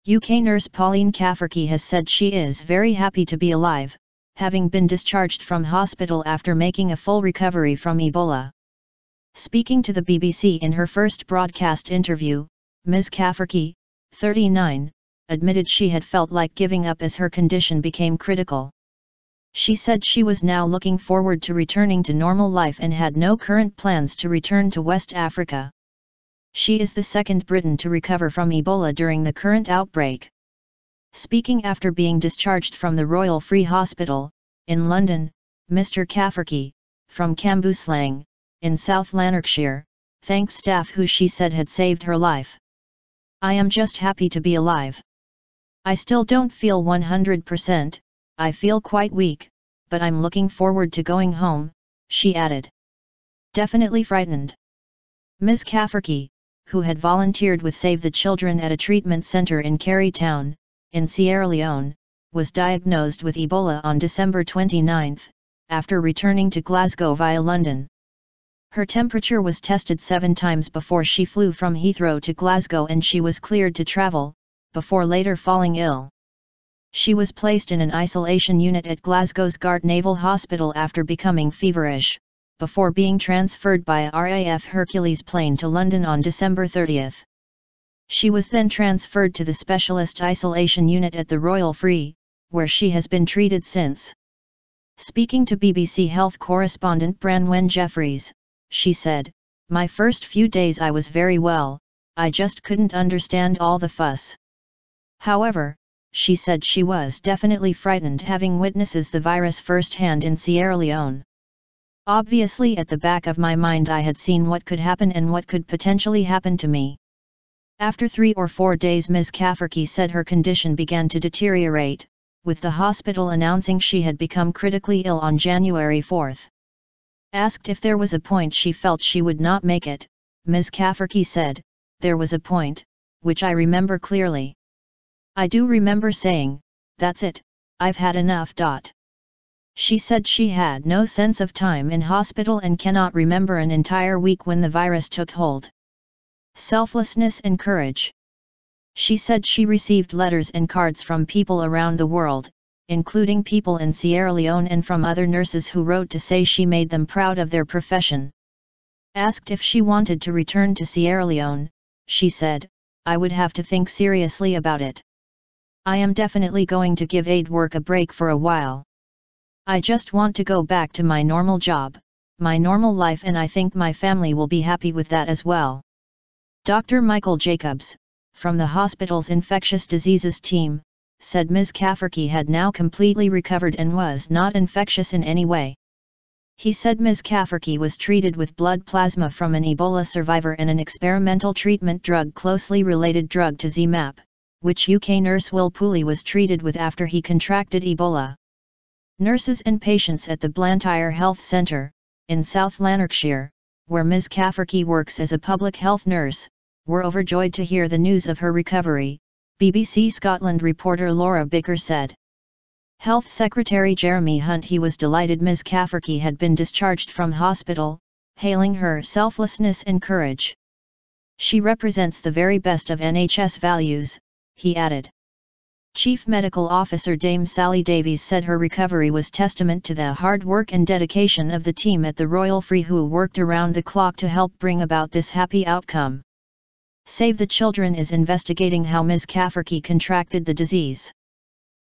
UK nurse Pauline Cafferkey has said she is very happy to be alive, having been discharged from hospital after making a full recovery from Ebola. Speaking to the BBC in her first broadcast interview, Ms. Cafferkey, 39, admitted she had felt like giving up as her condition became critical. She said she was now looking forward to returning to normal life and had no current plans to return to West Africa. She is the second Briton to recover from Ebola during the current outbreak. Speaking after being discharged from the Royal Free Hospital, in London, Mr. Cafferkey, from Cambuslang, in South Lanarkshire, thanked staff who she said had saved her life. "I am just happy to be alive. I still don't feel 100%, I feel quite weak, but I'm looking forward to going home," she added. Definitely frightened. Ms. Cafferkey, who had volunteered with Save the Children at a treatment centre in Kerry Town, in Sierra Leone, was diagnosed with Ebola on December 29, after returning to Glasgow via London. Her temperature was tested 7 times before she flew from Heathrow to Glasgow and she was cleared to travel, before later falling ill. She was placed in an isolation unit at Glasgow's Gart Naval Hospital after becoming feverish, before being transferred by a RAF Hercules plane to London on December 30. She was then transferred to the Specialist Isolation Unit at the Royal Free, where she has been treated since. Speaking to BBC Health correspondent Branwen Jeffries, she said, "My first few days I was very well, I just couldn't understand all the fuss." However, she said she was definitely frightened having witnesses the virus firsthand in Sierra Leone. "Obviously at the back of my mind I had seen what could happen and what could potentially happen to me." After 3 or 4 days Ms. Cafferkey said her condition began to deteriorate, with the hospital announcing she had become critically ill on January 4. Asked if there was a point she felt she would not make it, Ms. Cafferkey said, "There was a point, which I remember clearly. I do remember saying, that's it, I've had enough." She said she had no sense of time in hospital and cannot remember an entire week when the virus took hold. Selflessness and courage. She said she received letters and cards from people around the world, including people in Sierra Leone and from other nurses who wrote to say she made them proud of their profession. Asked if she wanted to return to Sierra Leone, she said, "I would have to think seriously about it. I am definitely going to give aid work a break for a while. I just want to go back to my normal job, my normal life, and I think my family will be happy with that as well." Dr. Michael Jacobs, from the hospital's infectious diseases team, said Ms. Cafferkey had now completely recovered and was not infectious in any way. He said Ms. Cafferkey was treated with blood plasma from an Ebola survivor and an experimental treatment drug closely related drug to ZMapp, which UK nurse Will Pooley was treated with after he contracted Ebola. Nurses and patients at the Blantyre Health Centre, in South Lanarkshire, where Ms. Cafferkey works as a public health nurse, were overjoyed to hear the news of her recovery, BBC Scotland reporter Laura Bicker said. Health Secretary Jeremy Hunt he was delighted Ms. Cafferkey had been discharged from hospital, hailing her selflessness and courage. "She represents the very best of NHS values," he added. Chief Medical Officer Dame Sally Davies said her recovery was testament to the hard work and dedication of the team at the Royal Free who worked around the clock to help bring about this happy outcome. Save the Children is investigating how Ms. Cafferkey contracted the disease.